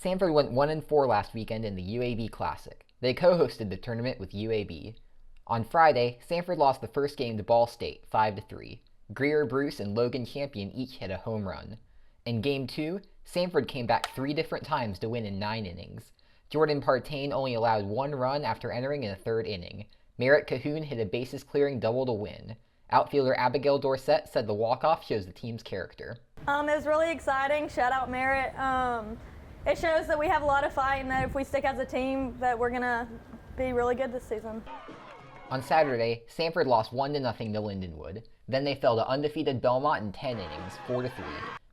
Samford went 1-4 last weekend in the UAB Classic. They co-hosted the tournament with UAB. On Friday, Samford lost the first game to Ball State, 5-3. Greer Bruce and Logan Champion each hit a home run. In Game 2, Samford came back 3 different times to win in 9 innings. Jordan Partain only allowed 1 run after entering in the 3rd inning. Merritt Cahoon hit a bases-clearing double to win. Outfielder Abigail Dorsett said the walk-off shows the team's character. It was really exciting. Shout out Merritt. It shows that we have a lot of fight and that if we stick as a team that we're going to be really good this season. On Saturday, Samford lost 1-0 to Lindenwood. Then they fell to undefeated Belmont in 10 innings, 4-3.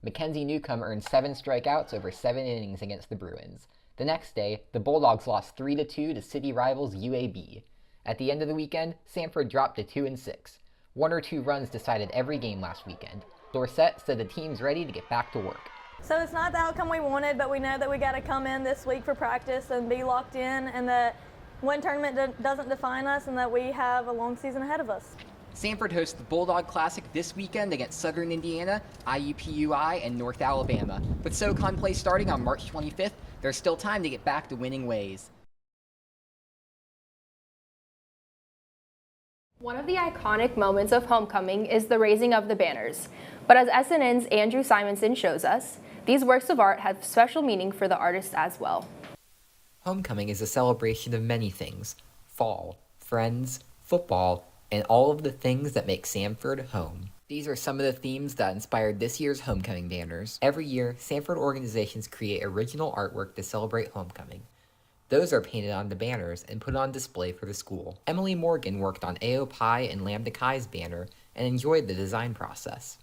Mackenzie Newcomb earned 7 strikeouts over 7 innings against the Bruins. The next day, the Bulldogs lost 3-2 to city rivals UAB. At the end of the weekend, Samford dropped to 2-6. 1 or 2 runs decided every game last weekend. Dorsett said the team's ready to get back to work. So it's not the outcome we wanted, but we know that we got to come in this week for practice and be locked in, and that one tournament doesn't define us and that we have a long season ahead of us. Samford hosts the Bulldog Classic this weekend against Southern Indiana, IUPUI, and North Alabama. With SoCon play starting on March 25th, there's still time to get back to winning ways. One of the iconic moments of homecoming is the raising of the banners. But as SNN's Andrew Simonson shows us, these works of art have special meaning for the artists as well. Homecoming is a celebration of many things: fall, friends, football, and all of the things that make Samford home. These are some of the themes that inspired this year's homecoming banners. Every year, Samford organizations create original artwork to celebrate homecoming. Those are painted on the banners and put on display for the school. Emily Morgan worked on AOPI and Lambda Chi's banner and enjoyed the design process.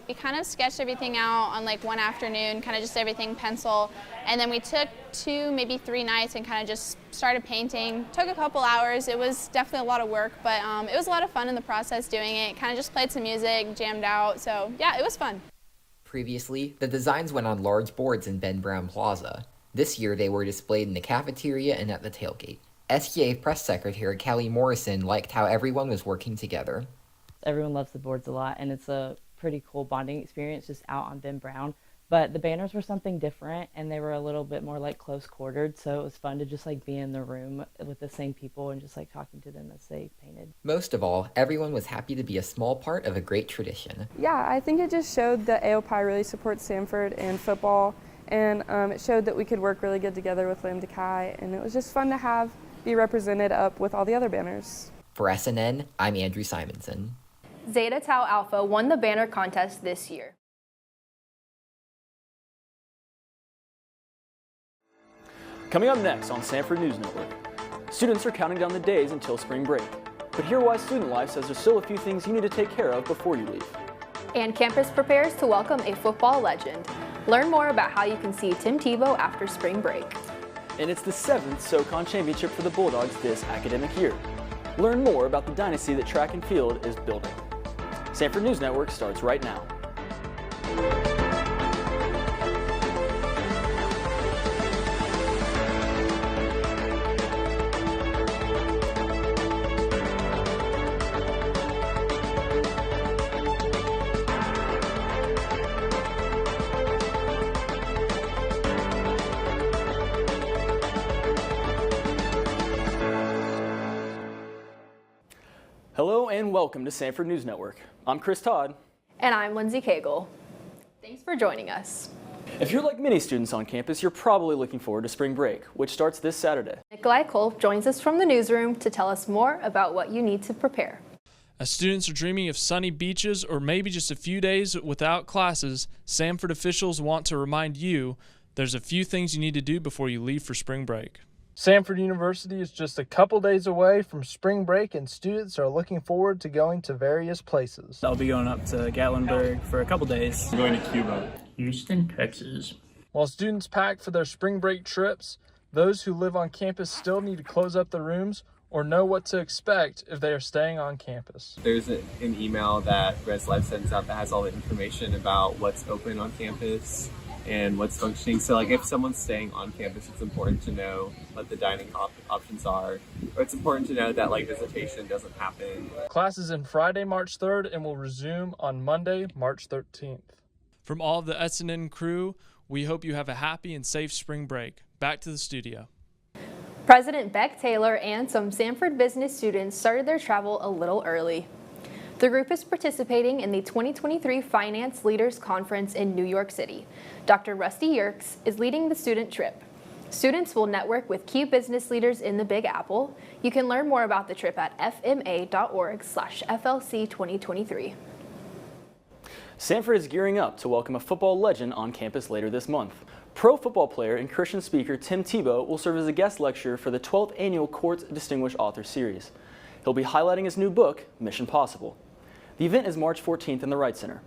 We kind of sketched everything out on like one afternoon, kind of just everything pencil, and then we took 2, maybe 3 nights and kind of just started painting. Took a couple hours. It was definitely a lot of work, but it was a lot of fun in the process doing it. Kind of just played some music, jammed out, so yeah, it was fun. Previously, the designs went on large boards in Ben Brown Plaza. This year, they were displayed in the cafeteria and at the tailgate. SGA Press Secretary Callie Morrison liked how everyone was working together. Everyone loves the boards a lot, and it's a pretty cool bonding experience just out on Ben Brown. But the banners were something different, and they were a little bit more like close quartered, so it was fun to just like be in the room with the same people and just like talking to them as they painted. Most of all, everyone was happy to be a small part of a great tradition. Yeah, I think it just showed that AOPI really supports Samford and football, and it showed that we could work really good together with Lambda Chi, and it was just fun to be represented up with all the other banners. For SNN, I'm Andrew Simonson. Zeta Tau Alpha won the banner contest this year. Coming up next on Samford News Network, students are counting down the days until spring break. But hear why Student Life says there's still a few things you need to take care of before you leave. And campus prepares to welcome a football legend. Learn more about how you can see Tim Tebow after spring break. And it's the 7th SoCon Championship for the Bulldogs this academic year. Learn more about the dynasty that track and field is building. Samford News Network starts right now. Hello and welcome to Samford News Network. I'm Chris Todd. And I'm Lindsay Cagle. Thanks for joining us. If you're like many students on campus, you're probably looking forward to spring break, which starts this Saturday. Nikolai Kolb joins us from the newsroom to tell us more about what you need to prepare. As students are dreaming of sunny beaches or maybe just a few days without classes, Samford officials want to remind you there's a few things you need to do before you leave for spring break. Samford University is just a couple days away from spring break, and students are looking forward to going to various places. I'll be going up to Gatlinburg for a couple days. I'm going to Cuba. Houston, Texas. While students pack for their spring break trips, those who live on campus still need to close up their rooms or know what to expect if they are staying on campus. There's an email that Res Life sends out that has all the information about what's open on campus and what's functioning. So like if someone's staying on campus, it's important to know what the dining options are, or it's important to know that like visitation doesn't happen. Classes in Friday, March 3rd and will resume on Monday, March 13th. From all of the SNN crew, We hope you have a happy and safe spring break. Back to the studio. President Beck Taylor and some Samford business students started their travel a little early. The group is participating in the 2023 Finance Leaders Conference in New York City. Dr. Rusty Yerkes is leading the student trip. Students will network with key business leaders in the Big Apple. You can learn more about the trip at fma.org/FLC2023. Samford is gearing up to welcome a football legend on campus later this month. Pro football player and Christian speaker Tim Tebow will serve as a guest lecturer for the 12th annual Courts Distinguished Author Series. He'll be highlighting his new book, Mission Possible. The event is March 14th in the Wright Center.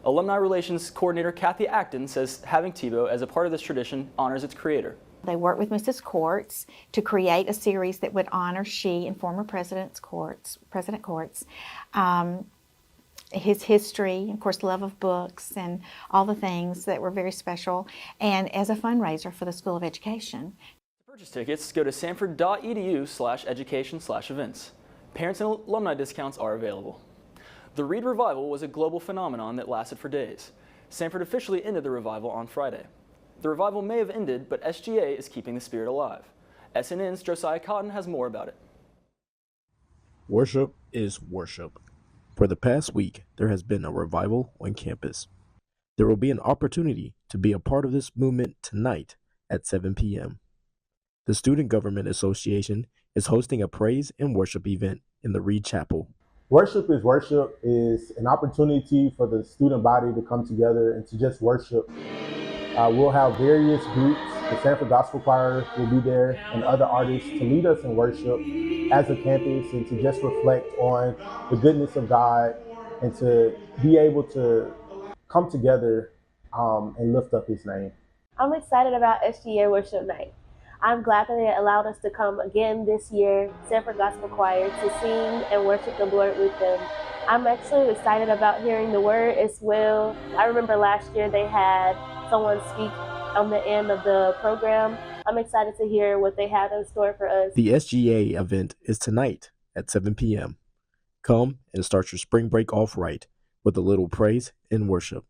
Alumni Relations Coordinator Kathy Acton says having Tebow as a part of this tradition honors its creator. They worked with Mrs. Courts to create a series that would honor she and former President Courts, his history, of course, love of books and all the things that were very special, and as a fundraiser for the School of Education. To purchase tickets, go to sanford.edu/education/events. Parents and alumni discounts are available. The Read Revival was a global phenomenon that lasted for days. Samford officially ended the revival on Friday. The revival may have ended, but SGA is keeping the spirit alive. SNN's Josiah Cotton has more about it. Worship is worship. For the past week, there has been a revival on campus. There will be an opportunity to be a part of this movement tonight at 7 p.m. The Student Government Association is hosting a praise and worship event in the Reed Chapel. Worship is an opportunity for the student body to come together and to just worship. We'll have various groups. The Sanford Gospel Choir will be there and other artists to lead us in worship as a campus and to just reflect on the goodness of God and to be able to come together and lift up His name. I'm excited about SGA Worship Night. I'm glad that they allowed us to come again this year, Sanford Gospel Choir, to sing and worship the Lord with them. I'm actually excited about hearing the word as well. I remember last year they had someone speak on the end of the program. I'm excited to hear what they have in store for us. The SGA event is tonight at 7 p.m. Come and start your spring break off right with a little praise and worship.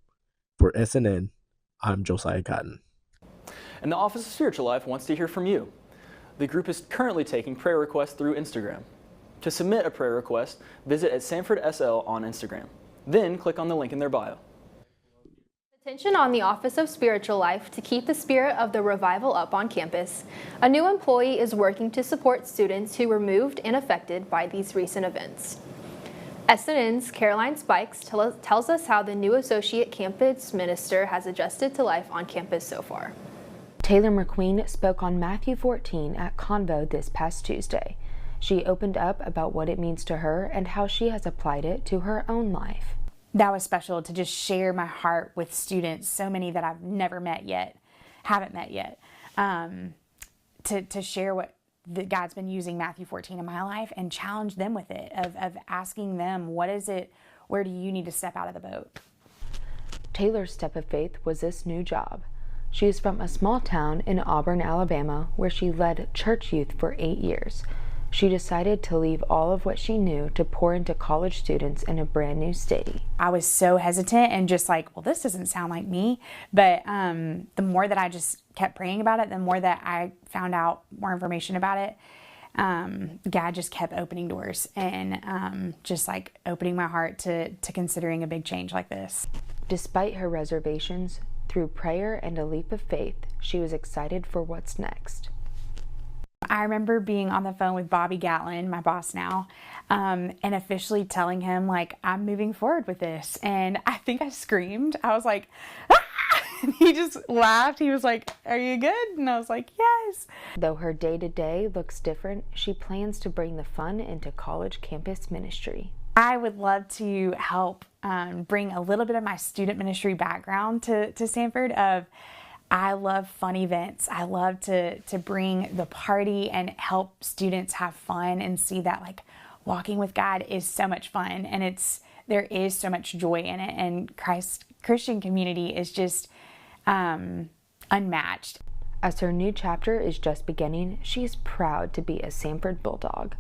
For SNN, I'm Josiah Cotton. And the Office of Spiritual Life wants to hear from you. The group is currently taking prayer requests through Instagram. To submit a prayer request, visit at Sanford SL on Instagram. Then click on the link in their bio. Attention on the Office of Spiritual Life to keep the spirit of the revival up on campus. A new employee is working to support students who were moved and affected by these recent events. SNN's Caroline Spikes tells us how the new associate campus minister has adjusted to life on campus so far. Taylor McQueen spoke on Matthew 14 at Convo this past Tuesday. She opened up about what it means to her and how she has applied it to her own life. That was special to just share my heart with students, so many that I've never met yet, haven't met yet, to share what God's been using Matthew 14 in my life and challenge them with it, of asking them, what is it, where do you need to step out of the boat? Taylor's step of faith was this new job. She is from a small town in Auburn, Alabama, where she led church youth for 8 years. She decided to leave all of what she knew to pour into college students in a brand new city. I was so hesitant and just like, well, this doesn't sound like me. But the more that I just kept praying about it, the more that I found out more information about it, God just kept opening doors and just like opening my heart to considering a big change like this. Despite her reservations, through prayer and a leap of faith, she was excited for what's next. I remember being on the phone with Bobby Gatlin, my boss now, and officially telling him, like, I'm moving forward with this. And I think I screamed. I was like, ah! And he just laughed. He was like, are you good? And I was like, yes. Though her day-to-day looks different, she plans to bring the fun into college campus ministry. I would love to help bring a little bit of my student ministry background to Sanford. I love fun events. I love to bring the party and help students have fun and see that like walking with God is so much fun and there is so much joy in it, and Christian community is just unmatched. As her new chapter is just beginning, she is proud to be a Sanford Bulldog.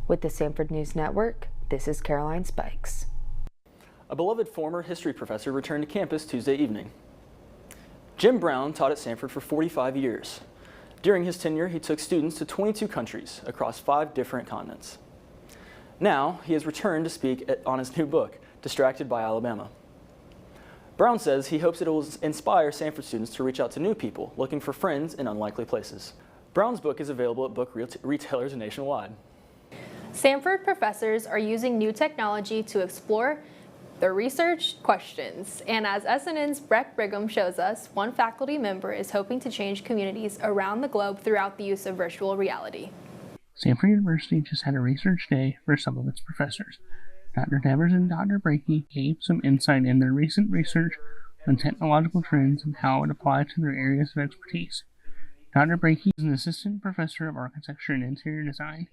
With the Sanford News Network, this is Caroline Spikes. A beloved former history professor returned to campus Tuesday evening. Jim Brown taught at Samford for 45 years. During his tenure, he took students to 22 countries across 5 different continents. Now, he has returned to speak on his new book, Distracted by Alabama. Brown says he hopes it will inspire Samford students to reach out to new people looking for friends in unlikely places. Brown's book is available at book retailers nationwide. Samford professors are using new technology to explore the research questions. And as SNN's Breck Brigham shows us, one faculty member is hoping to change communities around the globe throughout the use of virtual reality. Samford University just had a research day for some of its professors. Dr. Devers and Dr. Brakey gave some insight in their recent research on technological trends and how it applies to their areas of expertise. Dr. Brakey is an assistant professor of architecture and interior design.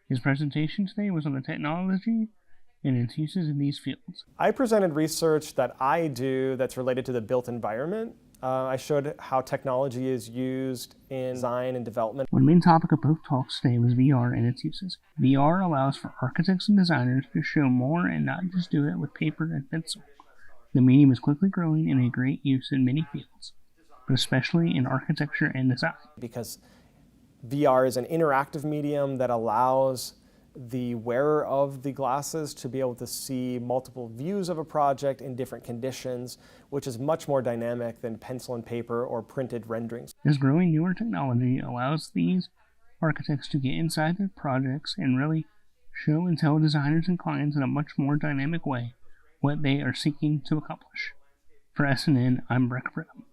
His presentation today was on the technology and its uses in these fields. I presented research that I do that's related to the built environment. I showed how technology is used in design and development. One main topic of both talks today was VR and its uses. VR allows for architects and designers to show more and not just do it with paper and pencil. The medium is quickly growing and a great use in many fields, but especially in architecture and design. Because VR is an interactive medium that allows the wearer of the glasses to be able to see multiple views of a project in different conditions, which is much more dynamic than pencil and paper or printed renderings. This growing newer technology allows these architects to get inside their projects and really show and tell designers and clients in a much more dynamic way what they are seeking to accomplish. For SNN, I'm Breck Brigham.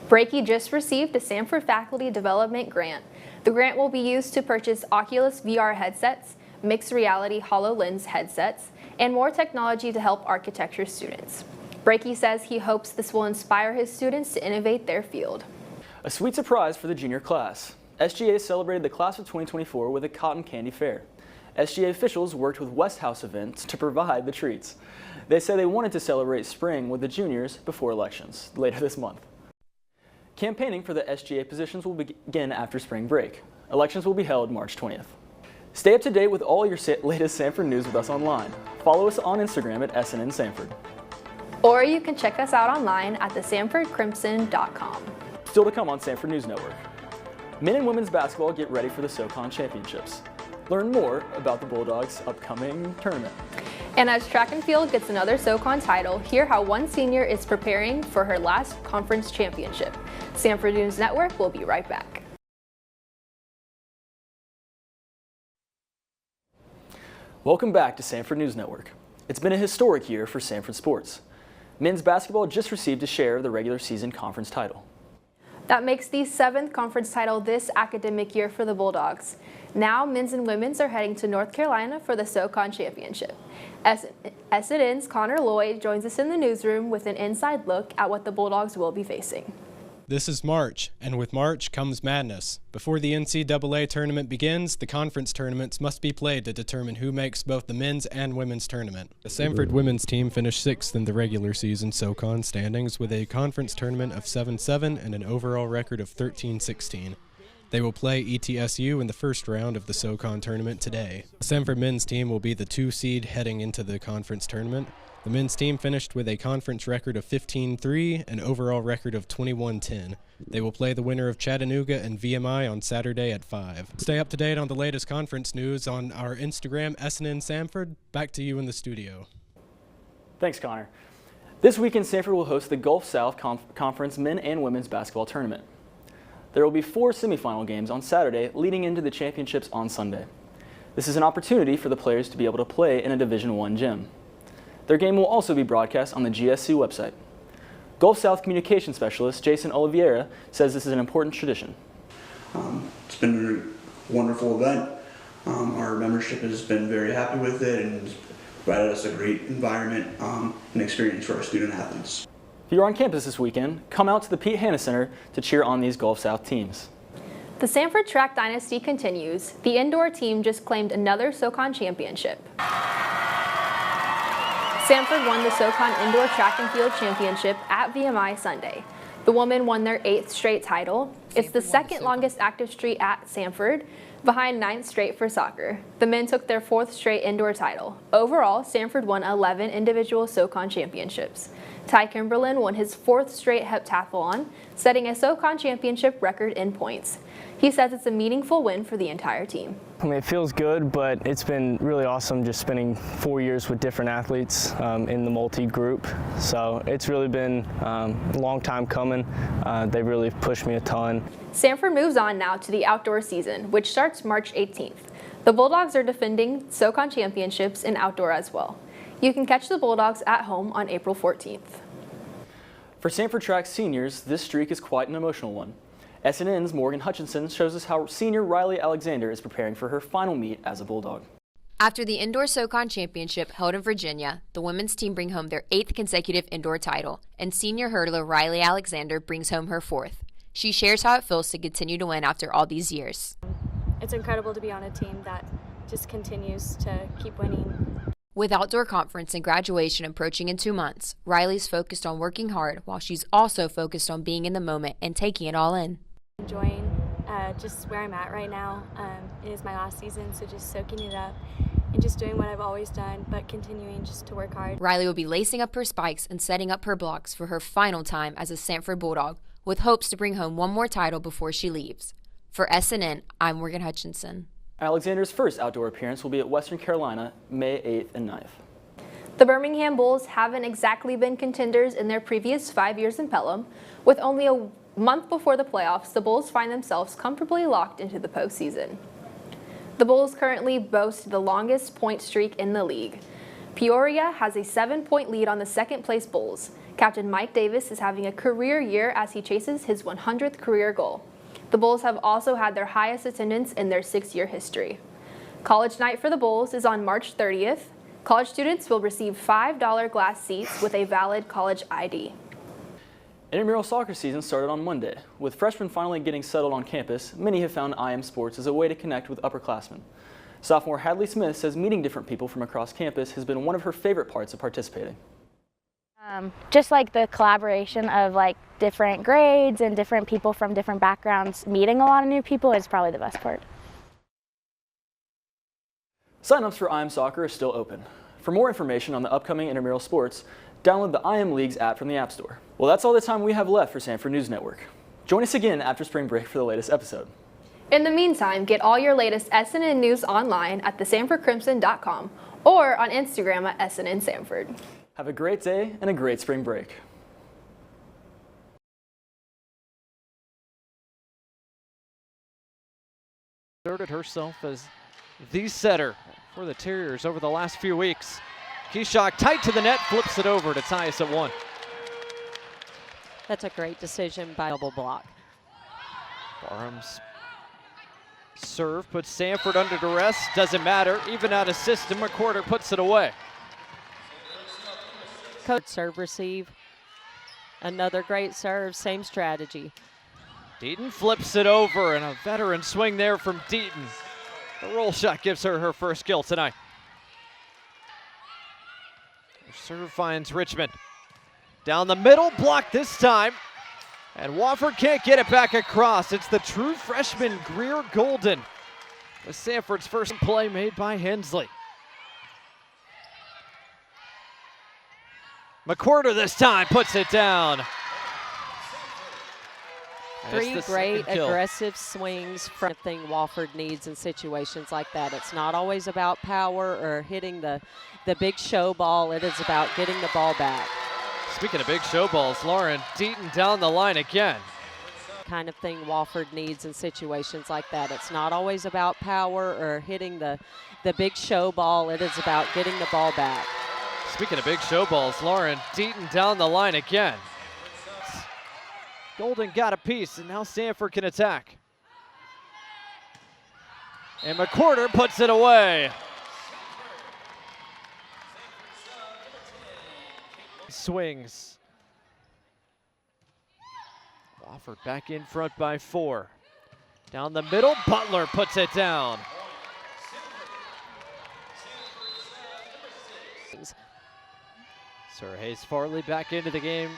Brakey just received a Samford Faculty Development Grant. The grant will be used to purchase Oculus VR headsets, mixed reality HoloLens headsets, and more technology to help architecture students. Brakey says he hopes this will inspire his students to innovate their field. A sweet surprise for the junior class. SGA celebrated the class of 2024 with a cotton candy fair. SGA officials worked with West House Events to provide the treats. They said they wanted to celebrate spring with the juniors before elections later this month. Campaigning for the SGA positions will begin after spring break. Elections will be held March 20th. Stay up to date with all your latest Samford news with us online. Follow us on Instagram at SNN Samford. Or you can check us out online at thesamfordcrimson.com. Still to come on Samford News Network. Men and women's basketball get ready for the SoCon Championships. Learn more about the Bulldogs' upcoming tournament. And as track and field gets another SoCon title, hear how one senior is preparing for her last conference championship. Samford News Network will be right back. Welcome back to Samford News Network. It's been a historic year for Samford sports. Men's basketball just received a share of the regular season conference title. That makes the 7th conference title this academic year for the Bulldogs. Now, men's and women's are heading to North Carolina for the SoCon Championship. SNN's Connor Lloyd joins us in the newsroom with an inside look at what the Bulldogs will be facing. This is March, and with March comes madness. Before the NCAA tournament begins, the conference tournaments must be played to determine who makes both the men's and women's tournament. The Samford women's team finished 6th in the regular season SoCon standings with a conference tournament of 7-7 and an overall record of 13-16. They will play ETSU in the first round of the SoCon tournament today. The Samford men's team will be the 2 seed heading into the conference tournament. The men's team finished with a conference record of 15-3 and overall record of 21-10. They will play the winner of Chattanooga and VMI on Saturday at 5. Stay up to date on the latest conference news on our Instagram, SNN Samford. Back to you in the studio. Thanks, Connor. This weekend, Samford will host the Gulf South Conference men and women's basketball tournament. There will be 4 semifinal games on Saturday leading into the championships on Sunday. This is an opportunity for the players to be able to play in a Division I gym. Their game will also be broadcast on the GSC website. Gulf South Communication Specialist Jason Oliveira says this is an important tradition. It's been a wonderful event. Our membership has been very happy with it and has provided us a great environment and experience for our student athletes. If you're on campus this weekend, come out to the Pete Hanna Center to cheer on these Gulf South teams. The Samford track dynasty continues. The indoor team just claimed another SoCon championship. Samford won the SoCon Indoor Track and Field Championship at VMI Sunday. The women won their 8th straight title. It's the second longest active streak at Sanford, behind 9th straight for soccer. The men took their 4th straight indoor title. Overall, Sanford won 11 individual SoCon championships. Ty Kimberlin won his 4th straight heptathlon, setting a SoCon championship record in points. He says it's a meaningful win for the entire team. I mean, it feels good, but it's been really awesome just spending 4 years with different athletes in the multi-group. So it's really been a long time coming. They really pushed me a ton. Sanford moves on now to the outdoor season, which starts March 18th. The Bulldogs are defending SoCon championships in outdoor as well. You can catch the Bulldogs at home on April 14th. For Sanford track seniors, this streak is quite an emotional one. SNN's Morgan Hutchinson shows us how senior Riley Alexander is preparing for her final meet as a Bulldog. After the Indoor SoCon Championship held in Virginia, the women's team bring home their 8th consecutive indoor title, and senior hurdler Riley Alexander brings home her 4th. She shares how it feels to continue to win after all these years. It's incredible to be on a team that just continues to keep winning. With outdoor conference and graduation approaching in 2 months, Riley's focused on working hard while she's also focused on being in the moment and taking it all in. Enjoying just where I'm at right now. It is my last season, so just soaking it up and just doing what I've always done, but continuing just to work hard. Riley will be lacing up her spikes and setting up her blocks for her final time as a Sanford Bulldog, with hopes to bring home one more title before she leaves. For SNN, I'm Morgan Hutchinson. Alexander's first outdoor appearance will be at Western Carolina, May 8th and 9th. The Birmingham Bulls haven't exactly been contenders in their previous 5 years in Pelham. With only a month before the playoffs, the Bulls find themselves comfortably locked into the postseason. The Bulls currently boast the longest point streak in the league. Peoria has a 7-point lead on the second-place Bulls. Captain Mike Davis is having a career year as he chases his 100th career goal. The Bulls have also had their highest attendance in their 6-year history. College night for the Bulls is on March 30th. College students will receive $5 glass seats with a valid college ID. Intramural soccer season started on Monday. With freshmen finally getting settled on campus, many have found IM Sports as a way to connect with upperclassmen. Sophomore Hadley Smith says meeting different people from across campus has been one of her favorite parts of participating. Just like the collaboration of like different grades and different people from different backgrounds, meeting a lot of new people is probably the best part. Sign-ups for IM Soccer are still open. For more information on the upcoming intramural sports, download the IM Leagues app from the App Store. Well, that's all the time we have left for Sanford News Network. Join us again after spring break for the latest episode. In the meantime, get all your latest SNN news online at thesanfordcrimson.com or on Instagram at SNN Sanford. Have a great day and a great spring break. Asserted herself as the setter for the Terriers over the last few weeks. Keshok tight to the net, flips it over to tie us at 1. That's a great decision by double block. Barham's serve puts Sanford under duress. Doesn't matter. Even out of system, McQuarter puts it away. Coach serve receive. Another great serve, same strategy. Deaton flips it over, and a veteran swing there from Deaton. The roll shot gives her her first kill tonight. Her serve finds Richmond. Down the middle, blocked this time. And Wofford can't get it back across. It's the true freshman Greer Golden with Sanford's first play made by Hensley. McQuarter this time puts it down. Three great aggressive swings from thing Wofford needs in situations like that. It's not always about power or hitting the big show ball. It is about getting the ball back. Speaking of big show balls, Lauren Deaton down the line again. Kind of thing Wofford needs in situations like that. It's not always about power or hitting the big show ball. It is about getting the ball back. Speaking of big show balls, Lauren Deaton down the line again. Golden got a piece, and now Sanford can attack. And McQuarter puts it away. Swings. Wofford back in front by 4. Down the middle, Butler puts it down. Sir Hayes Farley back into the game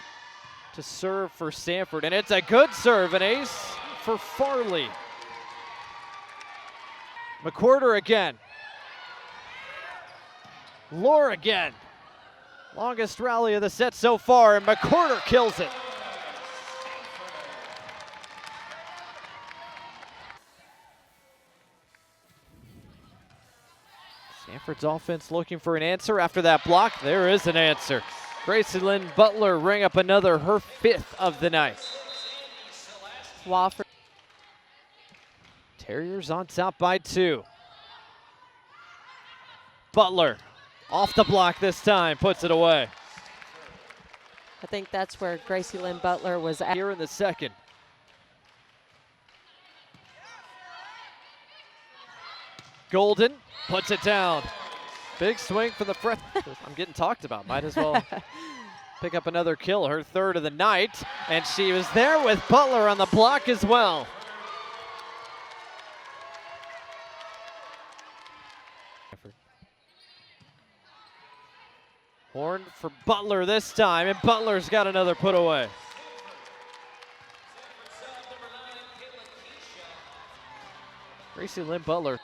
to serve for Sanford, and it's a good serve, an ace for Farley. McWhorter again. Lohr again. Longest rally of the set so far, and McWhorter kills it. Sanford's offense looking for an answer after that block. There is an answer. Gracie Lynn Butler rang up another, her 5th of the night. Wofford. Terriers on top by 2. Butler off the block this time, puts it away. I think that's where Gracie Lynn Butler was at. Here in the second. Golden puts it down. Big swing for the freshman. I'm getting talked about. Might as well pick up another kill, her 3rd of the night. And she was there with Butler on the block as well. Horn for Butler this time, and Butler's got another put away. Gracie Lynn Butler.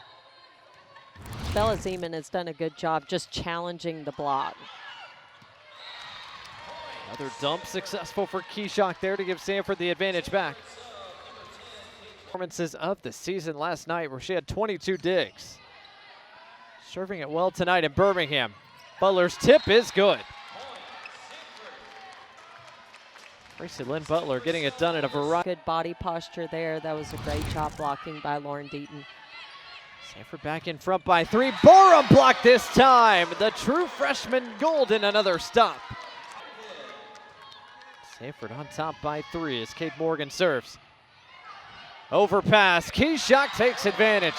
Bella Zeman has done a good job just challenging the block. Another dump successful for Keyshock there to give Sanford the advantage back. Performances of the season last night where she had 22 digs. Serving it well tonight in Birmingham. Butler's tip is good. Gracie Lynn Butler getting it done in a variety. Good body posture there. That was a great job blocking by Lauren Deaton. Sanford back in front by 3. Borum blocked this time. The true freshman Golden, another stop. Sanford on top by 3 as Kate Morgan serves. Overpass. Keyshock takes advantage.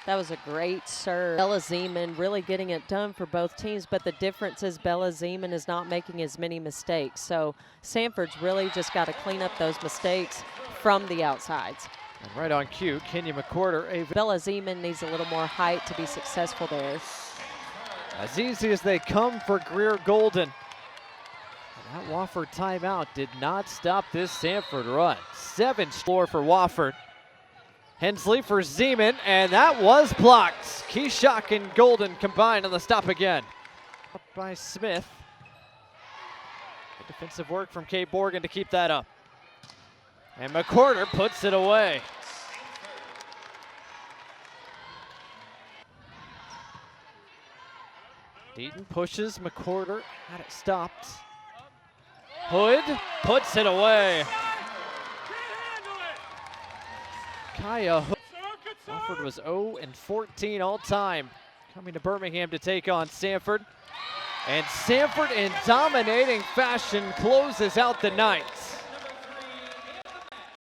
That was a great serve. Bella Zeman really getting it done for both teams, but the difference is Bella Zeman is not making as many mistakes. So Sanford's really just got to clean up those mistakes from the outsides. And right on cue, Kenya McWhorter. Bella Zeman needs a little more height to be successful there. As easy as they come for Greer Golden. And that Wofford timeout did not stop this Sanford run. 7 score for Wofford. Hensley for Zeman, and that was blocked. Keyshock and Golden combined on the stop again. Up by Smith. Good defensive work from Kate Morgan to keep that up. And McWhorter puts it away. Deaton pushes McWhorter, had it stopped. Hood puts it away. Kaya Hood. Wofford was 0-14 all time, coming to Birmingham to take on Sanford. And Sanford in dominating fashion closes out the night.